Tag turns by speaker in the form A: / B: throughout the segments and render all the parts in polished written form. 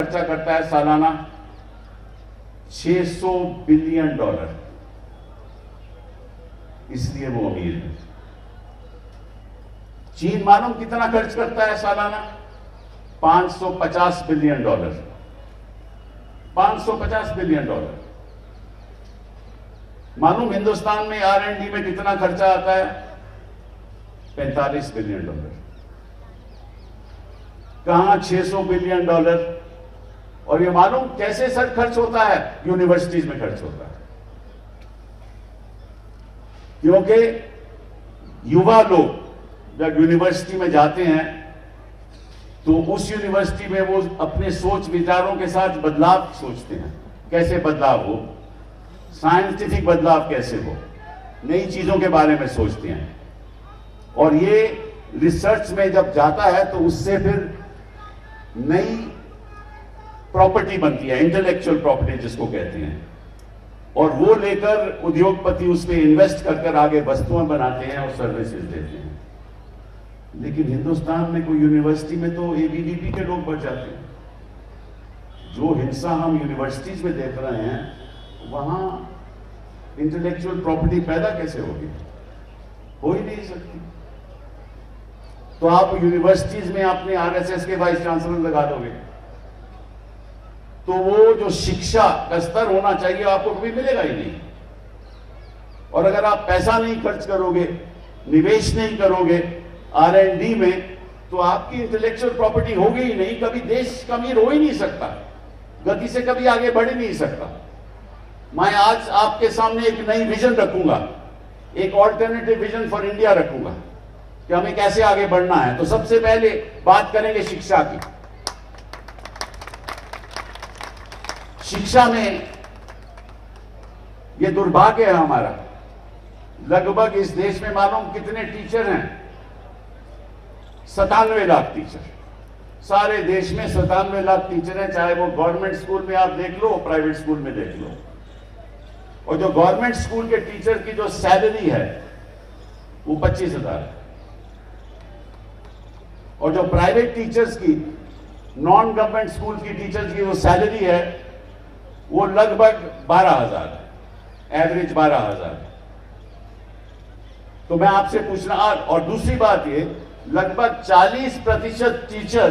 A: खर्चा करता है सालाना? $600 बिलियन। इसलिए वो अमीर है। चीन मालूम कितना खर्च करता है सालाना? $550 बिलियन। $550 बिलियन। मालूम हिंदुस्तान में R&D में कितना खर्चा आता है? $45 बिलियन। कहां $600 बिलियन? और ये मालूम कैसे सर खर्च होता है? यूनिवर्सिटीज में खर्च होता है। क्योंकि युवा लोग जब यूनिवर्सिटी में जाते हैं तो उस यूनिवर्सिटी में वो अपने सोच विचारों के साथ बदलाव सोचते हैं। कैसे बदलाव हो, साइंटिफिक बदलाव कैसे हो, नई चीजों के बारे में सोचते हैं। और ये रिसर्च में जब जाता है तो उससे फिर नई प्रॉपर्टी बनती है, इंटेलेक्चुअल प्रॉपर्टी जिसको कहते हैं, और वो लेकर उद्योगपति उसमें इन्वेस्ट कर आगे वस्तुएं बनाते हैं और सर्विसेज देते हैं। लेकिन हिंदुस्तान में कोई यूनिवर्सिटी में तो ABVP के लोग बढ़ जाते हैं। जो हिंसा हम यूनिवर्सिटीज में देख रहे हैं वहां इंटेलेक्चुअल प्रॉपर्टी पैदा कैसे होगी? हो ही नहीं सकती। तो आप यूनिवर्सिटीज में अपने RSS के वाइस चांसलर लगा दोगे तो वो जो शिक्षा का स्तर होना चाहिए आपको कभी मिलेगा ही नहीं। और अगर आप पैसा नहीं खर्च करोगे, निवेश नहीं करोगे R&D में, तो आपकी इंटेलेक्चुअल प्रॉपर्टी होगी ही नहीं। कभी देश अमीर हो ही नहीं सकता, गति से कभी आगे बढ़ ही नहीं सकता। मैं आज आपके सामने एक नई विजन रखूंगा, एक ऑल्टरनेटिव विजन फॉर इंडिया रखूंगा कि हमें कैसे आगे बढ़ना है। तो सबसे पहले बात करेंगे शिक्षा की। शिक्षा में यह दुर्भाग्य है हमारा, लगभग इस देश में मालूम कितने टीचर हैं? 97 लाख टीचर। सारे देश में 97 लाख टीचर हैं, चाहे वो गवर्नमेंट स्कूल में आप देख लो, प्राइवेट स्कूल में देख लो। और जो गवर्नमेंट स्कूल के टीचर की जो सैलरी है वो 25,000 है, और जो प्राइवेट टीचर्स की, नॉन गवर्नमेंट स्कूल की टीचर्स की जो सैलरी है वो लगभग 12,000 है, एवरेज 12,000। तो मैं आपसे पूछना, और दूसरी बात ये, लगभग 40% टीचर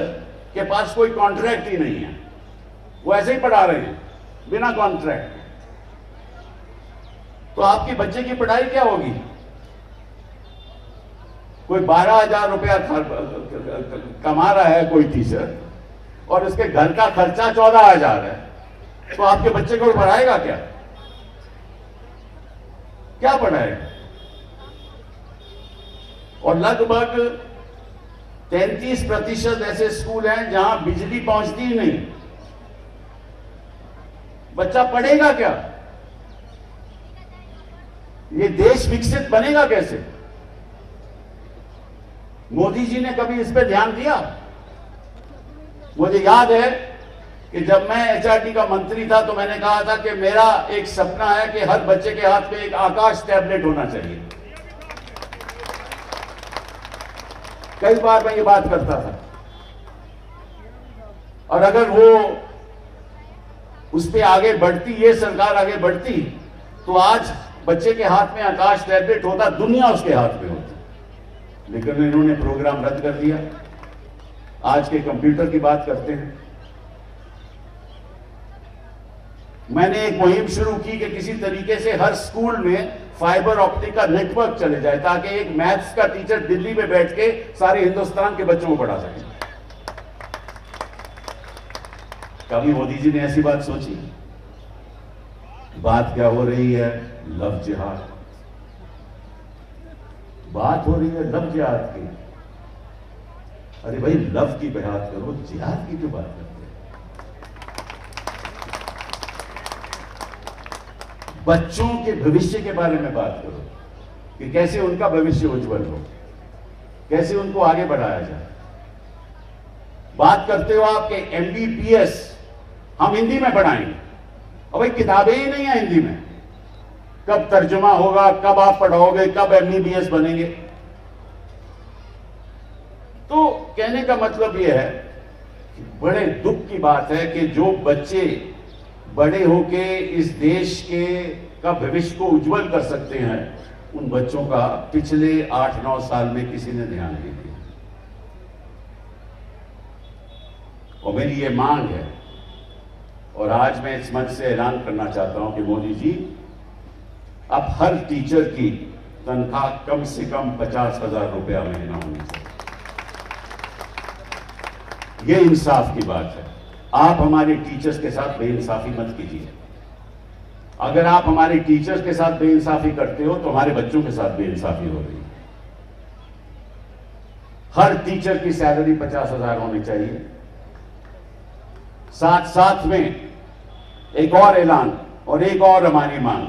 A: के पास कोई कॉन्ट्रैक्ट ही नहीं है, वो ऐसे ही पढ़ा रहे हैं बिना कॉन्ट्रैक्ट। तो आपके बच्चे की पढ़ाई क्या होगी? कोई 12,000 रुपया कमा रहा है कोई टीचर और उसके घर का खर्चा 14,000 है, तो आपके बच्चे को पढ़ाएगा क्या? क्या पढ़ाएगा? और लगभग 33% ऐसे स्कूल हैं जहां बिजली पहुंचती ही नहीं। बच्चा पढ़ेगा क्या? ये देश विकसित बनेगा कैसे? मोदी जी ने कभी इस पर ध्यान दिया? मुझे याद है कि जब मैं HRD का मंत्री था तो मैंने कहा था कि मेरा एक सपना है कि हर बच्चे के हाथ में एक आकाश टैबलेट होना चाहिए। कई बार मैं ये बात करता था, और अगर वो उस पर आगे बढ़ती, ये सरकार आगे बढ़ती, तो आज बच्चे के हाथ में आकाश टैबलेट होता, दुनिया उसके हाथ में होती। लेकिन इन्होंने प्रोग्राम रद्द कर दिया। आज के कंप्यूटर की बात करते हैं। मैंने एक मुहिम शुरू की कि किसी तरीके से हर स्कूल में फाइबर ऑप्टिक का नेटवर्क चले जाए, ताकि एक मैथ्स का टीचर दिल्ली में बैठ के सारे हिंदुस्तान के बच्चों को पढ़ा सके। कभी मोदी जी ने ऐसी बात सोची? बात क्या हो रही है? लव जिहाद। बात हो रही है लव जिहाद की। अरे भाई, लव की बात करो, जिहाद की क्यों बात करते हैं? बच्चों के भविष्य के बारे में बात करो कि कैसे उनका भविष्य उज्जवल हो, कैसे उनको आगे बढ़ाया जाए। बात करते हो आपके MBBS हम हिंदी में पढ़ाएंगे, और भाई किताबें ही नहीं है हिंदी में। कब तर्जुमा होगा, कब आप पढ़ाओगे, कब MBBS बनेंगे? तो कहने का मतलब यह है बड़े दुख की बात है कि जो बच्चे बड़े होके इस देश के का भविष्य को उज्जवल कर सकते हैं, उन बच्चों का पिछले 8-9 साल में किसी ने ध्यान नहीं दिया। और मेरी ये मांग है, और आज मैं इस मंच से ऐलान करना चाहता हूं कि मोदी जी, अब हर टीचर की तनख्वाह कम से कम 50,000 रुपया महीना होनी चाहिए। ये इंसाफ की बात है। आप हमारे टीचर्स के साथ बेइंसाफी मत कीजिए। अगर आप हमारे टीचर्स के साथ बेइंसाफी करते हो तो हमारे बच्चों के साथ बेइंसाफी हो रही है। हर टीचर की सैलरी 50,000 होनी चाहिए। साथ साथ में एक और ऐलान और एक और हमारी मांग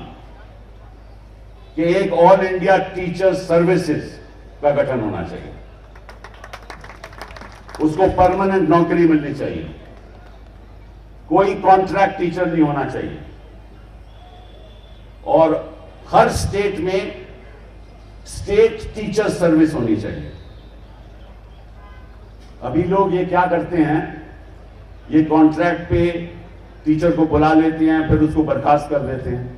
A: कि एक ऑल इंडिया टीचर सर्विसेज का गठन होना चाहिए। उसको परमानेंट नौकरी मिलनी चाहिए, कोई कॉन्ट्रैक्ट टीचर नहीं होना चाहिए। और हर स्टेट में स्टेट टीचर सर्विस होनी चाहिए। अभी लोग ये क्या करते हैं, ये कॉन्ट्रैक्ट पे टीचर को बुला लेते हैं, फिर उसको बर्खास्त कर देते हैं।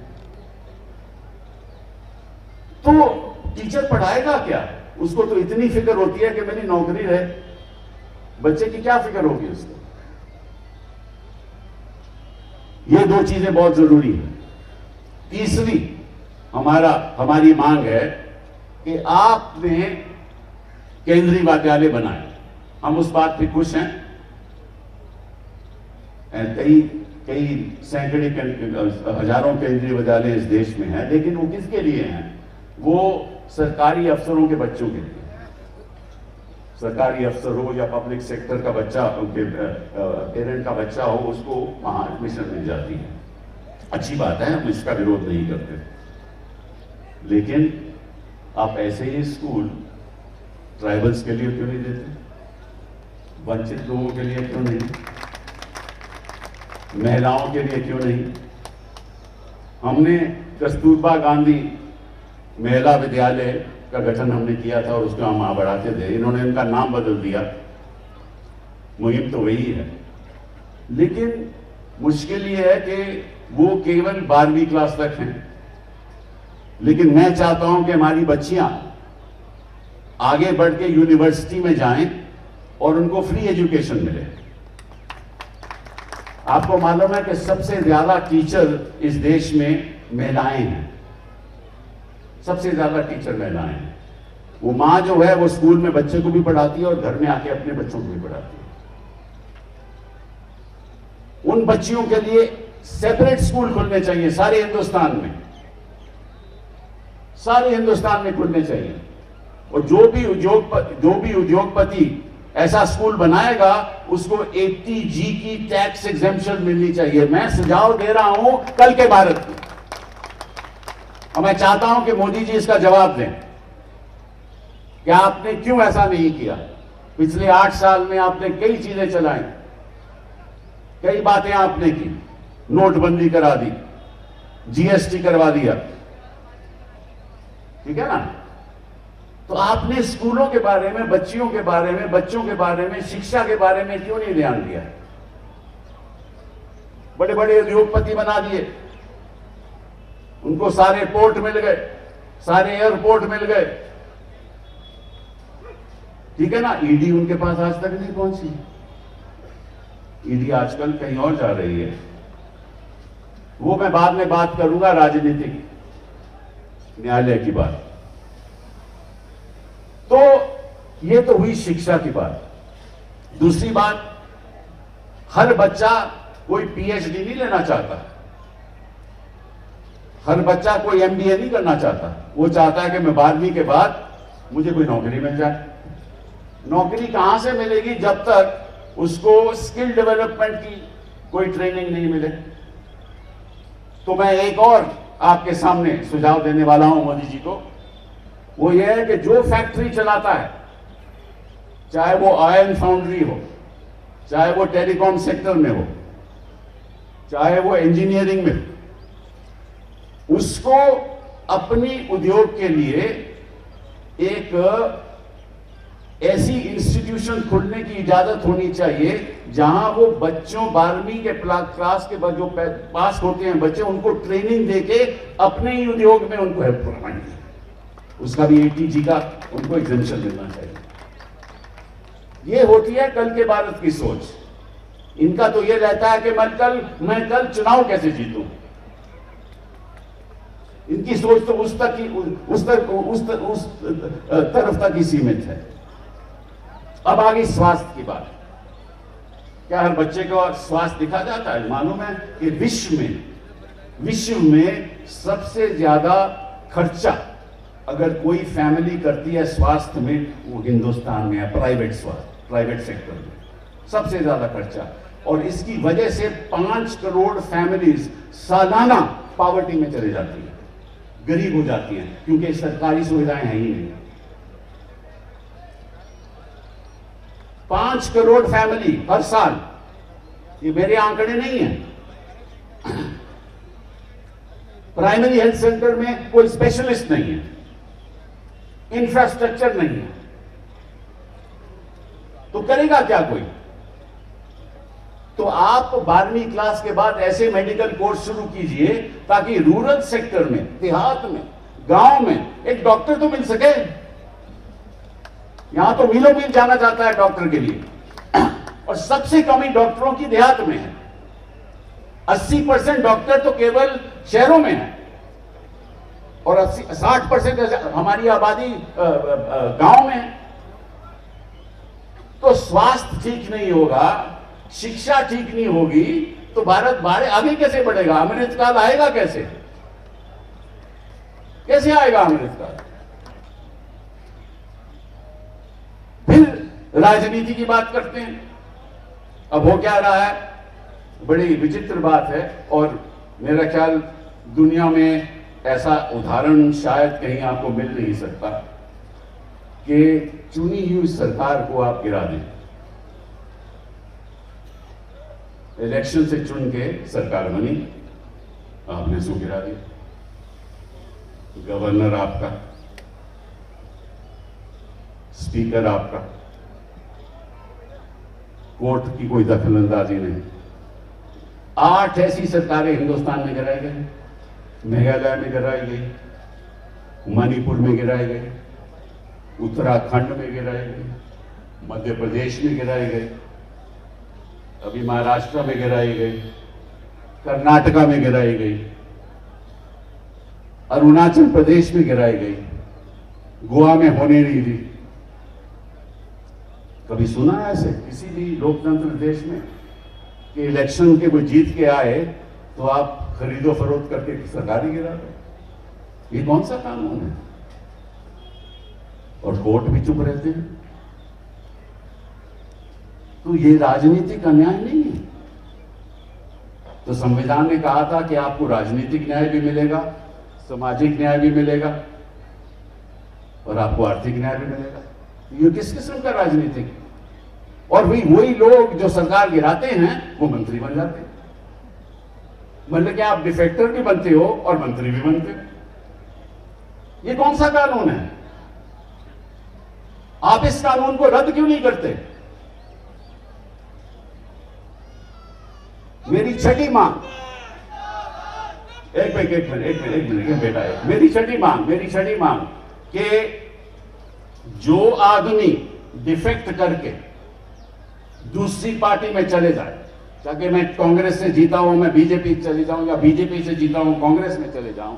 A: तो टीचर पढ़ाएगा क्या? उसको तो इतनी फिक्र होती है कि मेरी नौकरी रहे, बच्चे की क्या फिक्र होगी उसको? ये दो चीजें बहुत जरूरी है। तीसरी हमारी मांग है कि आपने केंद्रीय विद्यालय बनाए। हम उस बात पे खुश हैं। कई सैकड़े हजारों केंद्रीय विद्यालय इस देश में हैं, लेकिन वो किसके लिए हैं? वो सरकारी अफसरों के बच्चों के लिए। सरकारी अफसर हो या पब्लिक सेक्टर का बच्चा, उनके पेरेंट का बच्चा हो, उसको वहां एडमिशन मिल जाती है। अच्छी बात है, हम इसका विरोध नहीं करते, लेकिन आप ऐसे ही स्कूल ट्राइबल्स के लिए क्यों नहीं देते? वंचित लोगों के लिए क्यों नहीं? महिलाओं के लिए क्यों नहीं? हमने कस्तूरबा गांधी महिला विद्यालय का गठन हमने किया था और उसको हम वहां बढ़ाते थे। इन्होंने इनका नाम बदल दिया। मुहिम तो वही है, लेकिन मुश्किल ये है कि वो केवल 12वीं क्लास तक हैं। लेकिन मैं चाहता हूं कि हमारी बच्चियां आगे बढ़ के यूनिवर्सिटी में जाएं और उनको फ्री एजुकेशन मिले। आपको मालूम है कि सबसे ज्यादा टीचर इस देश में महिलाएं हैं। सबसे ज्यादा टीचर महिलाएं हैं। वो मां जो है वो स्कूल में बच्चे को भी पढ़ाती है और घर में आके अपने बच्चों को भी पढ़ाती है। उन बच्चियों के लिए सेपरेट स्कूल खुलने चाहिए सारे हिंदुस्तान में खुलने चाहिए। और जो भी उद्योगपति ऐसा स्कूल बनाएगा उसको 80G की टैक्स एग्जेम्पशन मिलनी चाहिए। मैं सुझाव दे रहा हूं कल के भारत में, और मैं चाहता हूं कि मोदी जी इसका जवाब दें कि आपने क्यों ऐसा नहीं किया। पिछले 8 साल में आपने कई चीजें चलाई, कई बातें आपने की। नोटबंदी करा दी, GST करवा दिया, ठीक है ना? तो आपने स्कूलों के बारे में, बच्चियों के बारे में, बच्चों के बारे में, शिक्षा के बारे में क्यों नहीं ध्यान दिया? बड़े बड़े उद्योगपति बना दिए, उनको सारे पोर्ट मिल गए, सारे एयरपोर्ट मिल गए, ठीक है ना? ईडी उनके पास आज तक नहीं पहुंची। ईडी आजकल कहीं और जा रही है। वो मैं बाद में बात करूंगा, राजनीतिक न्यायालय की बात। तो ये तो हुई शिक्षा की बात। दूसरी बात, हर बच्चा कोई PhD नहीं लेना चाहता, हर बच्चा कोई MBA नहीं करना चाहता। वो चाहता है कि मैं 12वीं के बाद मुझे कोई नौकरी मिल जाए। नौकरी कहां से मिलेगी जब तक उसको स्किल डेवलपमेंट की कोई ट्रेनिंग नहीं मिले? तो मैं एक और आपके सामने सुझाव देने वाला हूं मोदी जी को। वो ये है कि जो फैक्ट्री चलाता है, चाहे वो आयरन फाउंड्री हो, चाहे वो टेलीकॉम सेक्टर में हो, चाहे वो इंजीनियरिंग में हो, उसको अपनी उद्योग के लिए एक ऐसी इंस्टीट्यूशन खुलने की इजाजत होनी चाहिए जहां वो बच्चों 12वीं के क्लास के बाद जो पास होते हैं बच्चे, उनको ट्रेनिंग देके अपने ही उद्योग में उनको हेल्प करवाएंगे। उसका भी ATG का उनको एग्जेम्पशन मिलना चाहिए। ये होती है कल के भारत की सोच। इनका तो ये रहता है कि मैं कल चुनाव कैसे जीतूं। इनकी सोच तो उस तरफ तक ही सीमित है। अब आ गई स्वास्थ्य की बात। क्या हर बच्चे को स्वास्थ्य दिखा जाता है? मालूम है कि विश्व में सबसे ज्यादा खर्चा अगर कोई फैमिली करती है स्वास्थ्य में, वो हिंदुस्तान में है। प्राइवेट सेक्टर में सबसे ज्यादा खर्चा, और इसकी वजह से 5 करोड़ फैमिलीज सालाना पॉवर्टी में चले जाती है, गरीब हो जाती हैं, क्योंकि सरकारी सुविधाएं हैं ही नहीं। 5 करोड़ फैमिली हर साल, ये मेरे आंकड़े नहीं है। प्राइमरी हेल्थ सेंटर में कोई स्पेशलिस्ट नहीं है, इंफ्रास्ट्रक्चर नहीं है, तो करेगा क्या कोई? तो आप 12वीं क्लास के बाद ऐसे मेडिकल कोर्स शुरू कीजिए ताकि रूरल सेक्टर में, देहात में, गांव में एक डॉक्टर तो मिल सके। यहां तो मीलों मील जाना जाता है डॉक्टर के लिए, और सबसे कमी डॉक्टरों की देहात में है। 80% डॉक्टर तो केवल शहरों में है, और 60% हमारी आबादी गांव में है। तो स्वास्थ्य ठीक नहीं होगा, शिक्षा ठीक नहीं होगी, तो भारत आगे कैसे बढ़ेगा? अमृतकाल आएगा कैसे? कैसे आएगा अमृतकाल? फिर राजनीति की बात करते हैं। अब हो क्या रहा है, बड़ी विचित्र बात है, और मेरा ख्याल दुनिया में ऐसा उदाहरण शायद कहीं आपको मिल नहीं सकता कि चुनी हुई सरकार को आप गिरा दें। इलेक्शन से चुन के सरकार बनी, आपने उसको गिरा दिया। गवर्नर आपका, स्पीकर आपका, कोर्ट की कोई दखलंदाजी नहीं। 8 ऐसी सरकारें हिंदुस्तान में गिराई गई। मेघालय में गिराई गई, मणिपुर में गिराई गई, उत्तराखंड में गिराई गई, मध्य प्रदेश में गिराई गई, अभी महाराष्ट्र में गिराई गई, कर्नाटका में गिराई गई, अरुणाचल प्रदेश में गिराई गई, गोवा में होने नहीं दी। कभी सुना है ऐसे किसी भी लोकतंत्र देश में कि इलेक्शन के कोई जीत के आए तो आप खरीदो फरोख्त करके सरकार ही गिरा दो? ये कौन सा कानून है? और कोर्ट भी चुप रहते हैं। तो ये राजनीतिक अन्याय नहीं है। तो संविधान ने कहा था कि आपको राजनीतिक न्याय भी मिलेगा, सामाजिक न्याय भी मिलेगा, और आपको आर्थिक न्याय भी मिलेगा। ये किस किस्म का राजनीतिक? और वही लोग जो सरकार गिराते हैं वो मंत्री बन जाते हैं। मतलब कि आप डिफेक्टर भी बनते हो और मंत्री भी बनते हो। ये कौन सा कानून है? आप इस कानून को रद्द क्यों नहीं करते? मेरी छठी मांग, एक मिनट बेटा है, मेरी छठी मांग कि जो आदमी डिफेक्ट करके दूसरी पार्टी में चले जाए, चाहे मैं कांग्रेस से जीता हूं मैं बीजेपी चले जाऊं, या बीजेपी से जीता हूं कांग्रेस में चले जाऊं,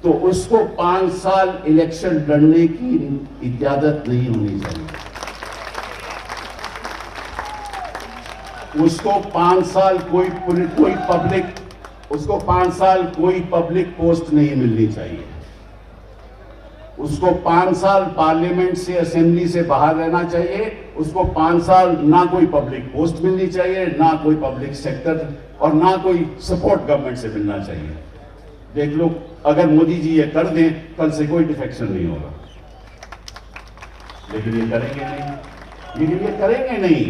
A: तो उसको 5 साल इलेक्शन लड़ने की इजाजत नहीं होनी चाहिए। उसको 5 साल कोई पब्लिक पोस्ट नहीं मिलनी चाहिए। उसको 5 साल पार्लियामेंट से, असेंबली से बाहर रहना चाहिए। उसको 5 साल ना कोई पब्लिक पोस्ट मिलनी चाहिए, ना कोई पब्लिक सेक्टर, और ना कोई सपोर्ट गवर्नमेंट से मिलना चाहिए। देख लो, अगर मोदी जी ये कर दें, कल से कोई डिफेक्शन नहीं होगा। लेकिन ये करेंगे नहीं,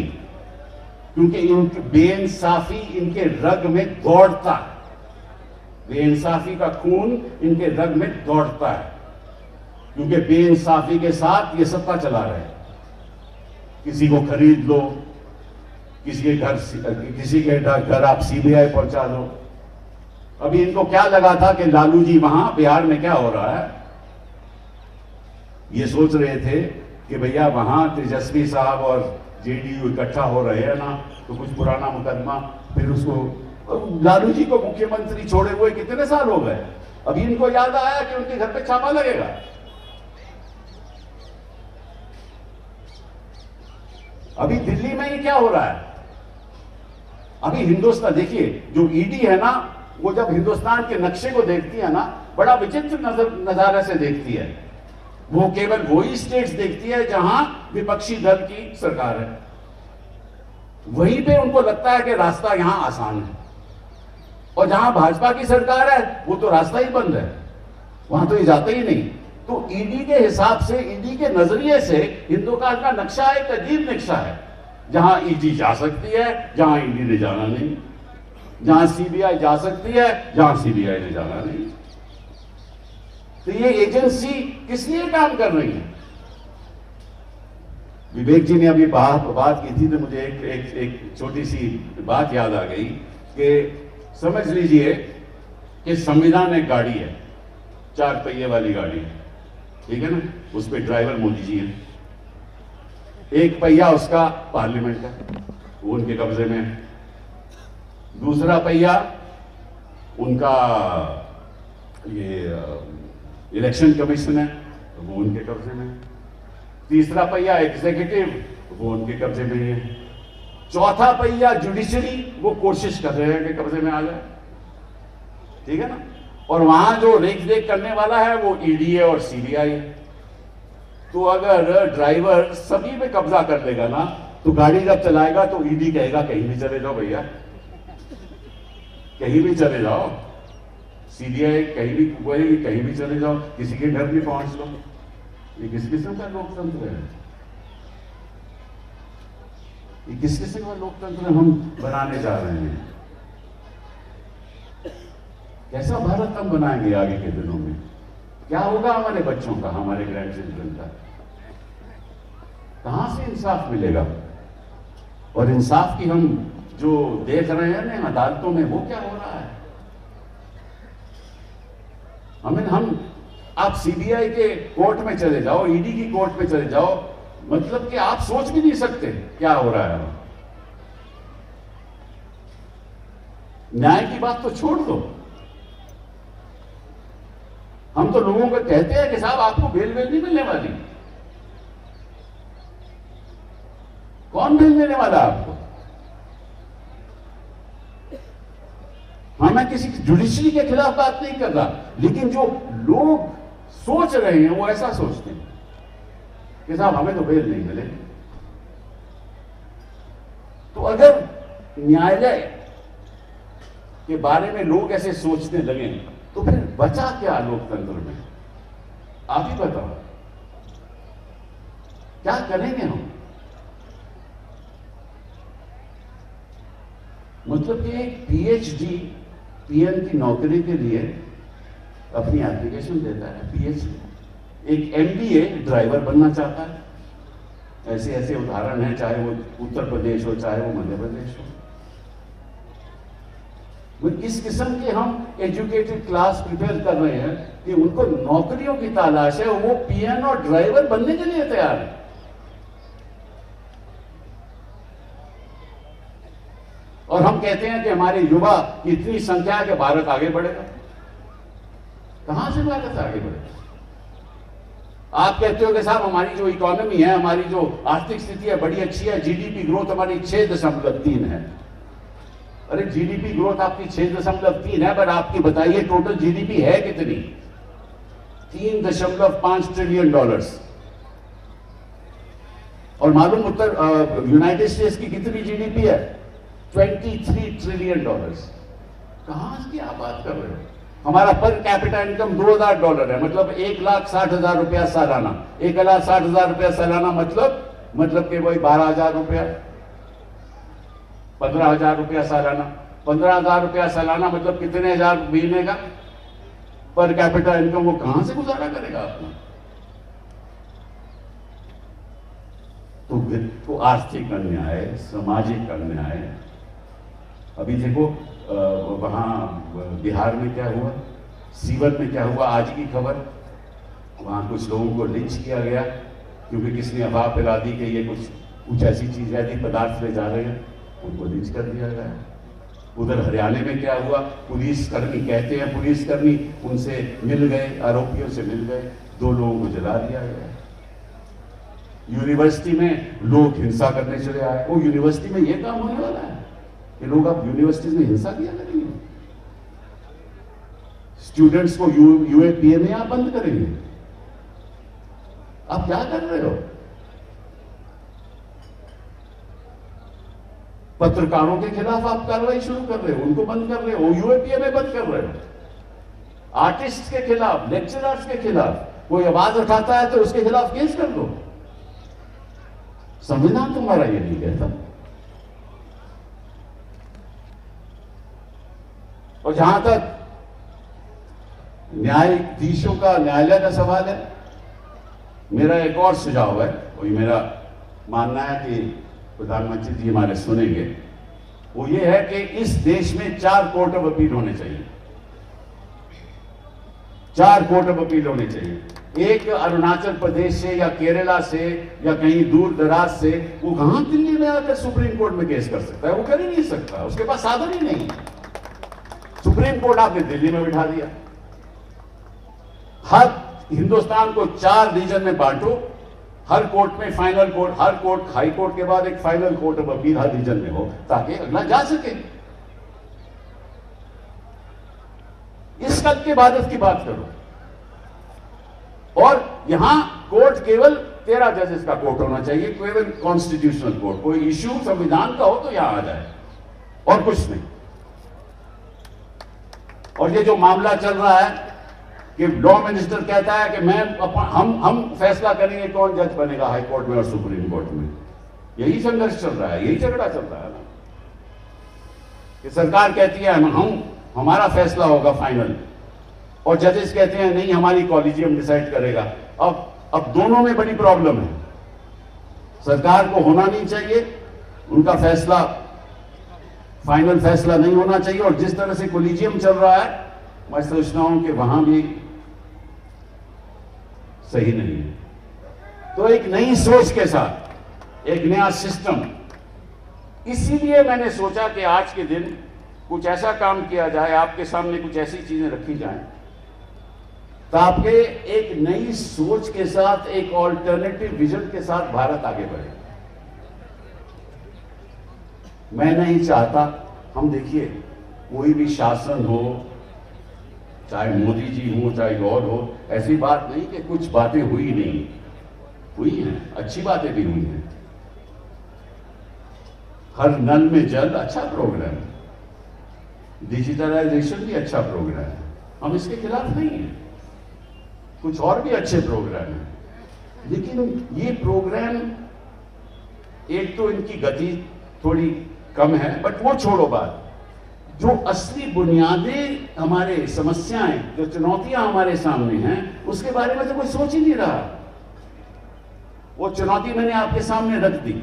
A: क्योंकि इनकी बेइंसाफी इनके रग में दौड़ता है। बेइंसाफी का खून इनके रग में दौड़ता है, क्योंकि बेइंसाफी के साथ ये सत्ता चला रहे हैं। किसी को खरीद लो, किसी के घर आप सीबीआई पहुंचा दो। अभी इनको क्या लगा था कि लालू जी वहां बिहार में क्या हो रहा है, ये सोच रहे थे कि भैया वहां तेजस्वी साहब और जेडीयू इकट्ठा हो रहे हैं ना, तो कुछ पुराना मुकदमा, फिर उसको लालू जी को मुख्यमंत्री छोड़े हुए कितने साल हो गए। अभी इनको याद आया कि उनके घर पे छापा लगेगा। अभी दिल्ली में ही क्या हो रहा है, अभी हिंदुस्तान देखिए, जो ईडी है ना, वो जब हिंदुस्तान के नक्शे को देखती है ना, बड़ा विचित्र नजारे से देखती है। वो केवल वही स्टेट्स देखती है जहां विपक्षी दल की सरकार है, वहीं पे उनको लगता है कि रास्ता यहां आसान है, और जहां भाजपा की सरकार है वो तो रास्ता ही बंद है, वहां तो ये जाता ही नहीं। तो ईडी के हिसाब से, ईडी के नजरिए से हिंदुस्तान का नक्शा एक अजीब नक्शा है, जहां ईडी जा सकती है, जहां ईडी ने जाना नहीं, जहां सीबीआई जा सकती है, जहां सीबीआई ने जाना नहीं। तो ये एजेंसी किस लिए काम कर रही है? विवेक जी ने अभी बात की थी, तो मुझे एक छोटी सी बात याद आ गई कि समझ लीजिए कि संविधान एक गाड़ी है, 4 पहिए वाली गाड़ी है, ठीक है ना, उस पर ड्राइवर मोदी जी है, एक पहिया उसका पार्लियामेंट का, वो उनके कब्जे में है, दूसरा पहिया उनका ये इलेक्शन कमीशन है, वो उनके कब्जे में है, तीसरा पहिया एग्जीक्यूटिव, वो उनके कब्जे में है, चौथा पहिया जुडिशरी, वो कोशिश कर रहे हैं कि कब्जे में आ जाए, ठीक है ना, और वहां जो रेख देख करने वाला है वो ईडी है और सीबीआई है। तो अगर ड्राइवर सभी पे कब्जा कर लेगा ना, तो गाड़ी जब चलाएगा तो ईडी कहेगा कहीं भी चले जाओ भैया, कहीं भी चले जाओ, सीबीआई कहीं भी चले जाओ, किसी के घर भी पहुंच लो। ये किस किस्म का लोकतंत्र है? ये किस किस्म का लोकतंत्र हम बनाने जा रहे हैं? कैसा भारत हम बनाएंगे आगे के दिनों में? क्या होगा हमारे बच्चों का, हमारे ग्रैंड चिल्ड्रन का? कहां से इंसाफ मिलेगा? और इंसाफ की हम जो देख रहे हैं ना अदालतों में, वो क्या हो रहा है? हम आप सीबीआई के कोर्ट में चले जाओ, ईडी की कोर्ट में चले जाओ, मतलब कि आप सोच भी नहीं सकते क्या हो रहा है। न्याय की बात तो छोड़ दो, हम तो लोगों को कहते हैं कि साहब आपको बेल नहीं मिलने वाली। कौन बेल देने वाला आपको? हाँ, मैं किसी जुडिशरी के खिलाफ बात नहीं कर रहा, लेकिन जो लोग सोच रहे हैं वो ऐसा सोचते हैं कि साहब हमें तो बेल नहीं मिले। तो अगर न्यायालय के बारे में लोग ऐसे सोचने लगे तो फिर बचा क्या लोकतंत्र में? आप ही बताओ, क्या करेंगे हम? मतलब कि एक पीएचडी पीएन की नौकरी के लिए अपनी एप्लीकेशन देता है, पीएचडी, एक एमबीए ड्राइवर बनना चाहता है। ऐसे ऐसे उदाहरण हैं, चाहे वो उत्तर प्रदेश हो चाहे वो मध्य प्रदेश हो। वो इस किस्म के हम एजुकेटेड क्लास प्रिपेयर कर रहे हैं कि उनको नौकरियों की तलाश है, वो पीएन और ड्राइवर बनने के लिए तैयार है। और हम कहते हैं कि हमारे युवा की इतनी संख्या है कि भारत आगे बढ़ेगा। कहां से भारत आगे बढ़ेगा? आप कहते हो कि साहब हमारी जो इकोनॉमी है, हमारी जो आर्थिक स्थिति है बड़ी अच्छी है, जीडीपी ग्रोथ हमारी 6.3 है। अरे जीडीपी ग्रोथ आपकी 6.3 है, पर आपकी बताइए टोटल जीडीपी है कितनी? $3.5 ट्रिलियन। और मालूम उत्तर यूनाइटेड स्टेट्स की कितनी जीडीपी है? $23 ट्रिलियन। कहां की आप बात कर रहे हो? हमारा पर कैपिटा इनकम $2,000 है, मतलब 1,60,000 रुपया सालाना। 1,60,000 रुपया सालाना मतलब कि वही 12,000 रुपया, 15,000 रुपया सालाना। 15,000 रुपया सालाना मतलब कितने हजार महीने का पर कैपिटा इनकम? वो कहां से गुजारा करेगा अपना? तो आर्थिक अन्याय, सामाजिक अन्याय। अभी देखो वहाँ बिहार में क्या हुआ, सीवर में क्या हुआ, आज की खबर। वहाँ कुछ लोगों को लिंच किया गया क्योंकि किसने अफवाह फैला दी कि ये कुछ ऐसी चीज है कि पदार्थ ले जा रहे हैं, उनको लिंच कर दिया गया। उधर हरियाणा में क्या हुआ, पुलिसकर्मी कहते हैं पुलिसकर्मी उनसे मिल गए, आरोपियों से मिल गए, 2 लोगों को जला दिया गया। यूनिवर्सिटी में लोग हिंसा करने चले आए। वो यूनिवर्सिटी में ये काम होने वाला है कि लोग अब यूनिवर्सिटी में हिंसा किया करेंगे, स्टूडेंट्स को यूएपीए में आप बंद करेंगे। आप क्या कर रहे हो? पत्रकारों के खिलाफ आप कार्रवाई शुरू कर रहे हो, उनको बंद कर रहे हो, यूएपीए में बंद कर रहे हो। आर्टिस्ट के खिलाफ, लेक्चरर्स के खिलाफ कोई आवाज उठाता है तो उसके खिलाफ केस कर दो। संविधान तुम्हारा ये नहीं कहता। और जहां तक न्यायाधीशों का, न्यायालय का सवाल है, मेरा एक और सुझाव है, वही मेरा मानना है कि प्रधानमंत्री जी हमारे सुनेंगे। वो ये है कि इस देश में 4 कोर्ट ऑफ अपील होने चाहिए। 4 कोर्ट ऑफ अपील होने चाहिए। एक अरुणाचल प्रदेश से या केरला से या कहीं दूर दराज से, वो कहां दिल्ली में आकर सुप्रीम कोर्ट में केस कर सकता है? वो कर ही नहीं सकता, उसके पास साधन ही नहीं है। सुप्रीम कोर्ट आपने दिल्ली में बिठा दिया। हर हिंदुस्तान को 4 रीजन में बांटो, हर कोर्ट में फाइनल कोर्ट, हर कोर्ट, हाई कोर्ट के बाद एक फाइनल कोर्ट ऑफ अपील हर रीजन में हो, ताकि अगला जा सके। इस कल के बाद की बात करो। और यहां कोर्ट केवल 13 जजेस का कोर्ट होना चाहिए, केवल कॉन्स्टिट्यूशनल कोर्ट। कोई इश्यू संविधान का हो तो यहां आ जाए, और कुछ नहीं। और ये जो मामला चल रहा है कि लॉ मिनिस्टर कहता है कि हम फैसला करेंगे कौन जज बनेगा हाई कोर्ट में और सुप्रीम कोर्ट में, यही संघर्ष चल रहा है, यही झगड़ा चल रहा है ना, कि सरकार कहती है हमारा फैसला होगा फाइनल, और जजेस कहते हैं नहीं, हमारी कॉलेजियम डिसाइड करेगा। अब दोनों में बड़ी प्रॉब्लम है। सरकार को होना नहीं चाहिए, उनका फैसला फाइनल फैसला नहीं होना चाहिए, और जिस तरह से कॉलेजियम चल रहा है मैं सोचता हूं कि वहां भी सही नहीं है। तो एक नई सोच के साथ एक नया सिस्टम, इसीलिए मैंने सोचा कि आज के दिन कुछ ऐसा काम किया जाए, आपके सामने कुछ ऐसी चीजें रखी जाएं ताकि एक नई सोच के साथ, एक ऑल्टरनेटिव विजन के साथ भारत आगे बढ़े। मैं नहीं चाहता, हम देखिए कोई भी शासन हो, चाहे मोदी जी हो चाहे और हो, ऐसी बात नहीं कि कुछ बातें हुई नहीं, हुई हैं, अच्छी बातें भी हुई हैं। हर नल में जल अच्छा प्रोग्राम है, डिजिटलाइजेशन भी अच्छा प्रोग्राम है, हम इसके खिलाफ नहीं हैं। कुछ और भी अच्छे प्रोग्राम हैं, लेकिन ये प्रोग्राम, एक तो इनकी गति थोड़ी कम है, बट वो छोड़ो बात। जो असली बुनियादी हमारे समस्याएं, जो चुनौतियां हमारे सामने हैं, उसके बारे में तो कोई सोच ही नहीं रहा। वो चुनौती मैंने आपके सामने रख दी।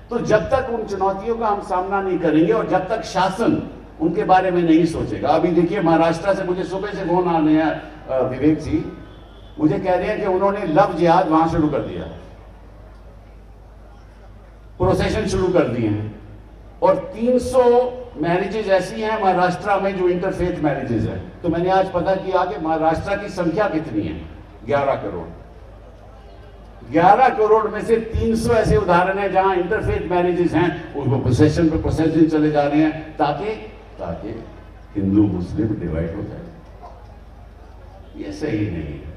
A: तो जब तक उन चुनौतियों का हम सामना नहीं करेंगे और जब तक शासन उनके बारे में नहीं सोचेगा। अभी देखिए महाराष्ट्र से मुझे सुबह से फोन आ रहे हैं, विवेक जी मुझे कह रहे हैं कि उन्होंने लव जिहाद वहां शुरू कर दिया, प्रोसेशन शुरू कर दिए हैं, और 300 मैरिजेज ऐसी हैं महाराष्ट्र में जो इंटरफेथ मैरिजेज हैं। तो मैंने आज पता किया कि महाराष्ट्र की संख्या कितनी है, 11 करोड़। 11 करोड़ में से 300 ऐसे उदाहरण हैं जहां इंटरफेथ मैरिजेज हैं, उनको प्रोसेशन पे प्रोसेशन चले जा रहे हैं ताकि हिंदू मुस्लिम डिवाइड हो जाए। ये सही नहीं है।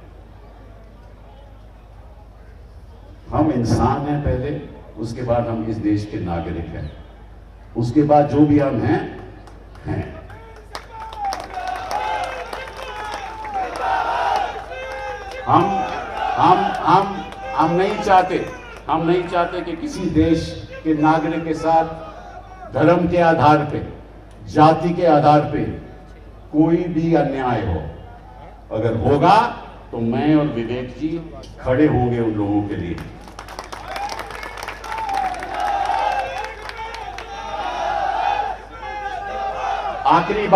A: हम इंसान हैं पहले, उसके बाद हम इस देश के नागरिक हैं, उसके बाद जो भी हम हैं। हम नहीं चाहते कि किसी देश के नागरिक के साथ धर्म के आधार पे, जाति के आधार पे कोई भी अन्याय हो। अगर होगा तो मैं और विवेक जी खड़े होंगे उन लोगों के लिए। आखिरी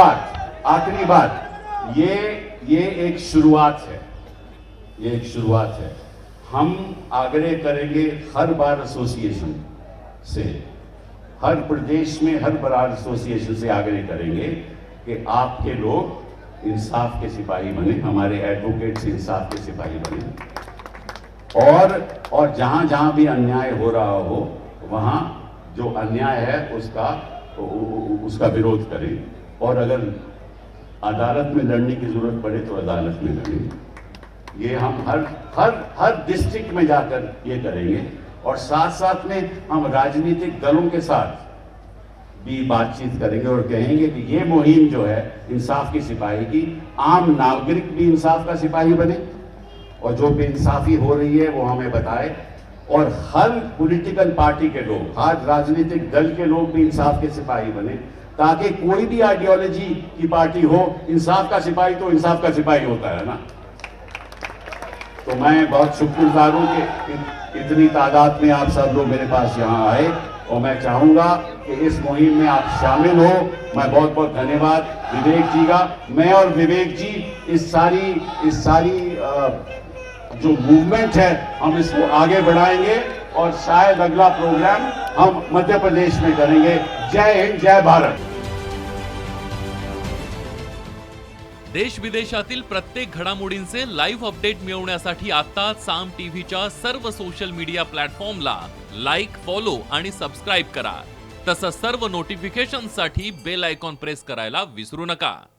A: बात, ये एक शुरुआत है, ये एक शुरुआत है। हम आग्रह करेंगे हर बार एसोसिएशन से, हर प्रदेश में हर बार एसोसिएशन से आग्रह करेंगे कि आपके लोग इंसाफ के सिपाही बने, हमारे एडवोकेट्स इंसाफ के सिपाही बने, और जहां जहां भी अन्याय हो रहा हो वहां जो अन्याय है उसका विरोध करें, और अगर अदालत में लड़ने की जरूरत पड़े तो अदालत में लड़ें। ये हम हर डिस्ट्रिक्ट में जाकर ये करेंगे, और साथ साथ में हम राजनीतिक दलों के साथ भी बातचीत करेंगे और कहेंगे कि ये मुहिम जो है इंसाफ की सिपाही की, आम नागरिक भी इंसाफ का सिपाही बने, और जो बेइंसाफी हो रही है वो हमें बताए, और हर पॉलिटिकल पार्टी के लोग, हर राजनीतिक दल के लोग भी इंसाफ के सिपाही बने, ताकि कोई भी आइडियोलॉजी की पार्टी हो, इंसाफ का सिपाही तो इंसाफ का सिपाही होता है ना। तो मैं बहुत शुक्रगुजार हूं कि इतनी तादाद में आप सब लोग मेरे पास यहां आए, और मैं चाहूंगा कि इस मुहिम में आप शामिल हो। मैं बहुत बहुत धन्यवाद विवेक जी का। मैं और विवेक जी इस सारी जो मूवमेंट है हम इसको आगे बढ़ाएंगे, और शायद अगला प्रोग्राम हम मध्य प्रदेश में करेंगे। जय हिंद, जय भारत।
B: देश विदेशातील प्रत्येक घडामोडींचे लाईव्ह अपडेट मिळवण्यासाठी आता साम टीव्हीच्या सर्व सोशल मीडिया प्लॅटफॉर्मला लाईक, फॉलो आणि सबस्क्राईब करा। तसंच सर्व नोटिफिकेशनसाठी बेल आयकॉन प्रेस करायला विसरू नका।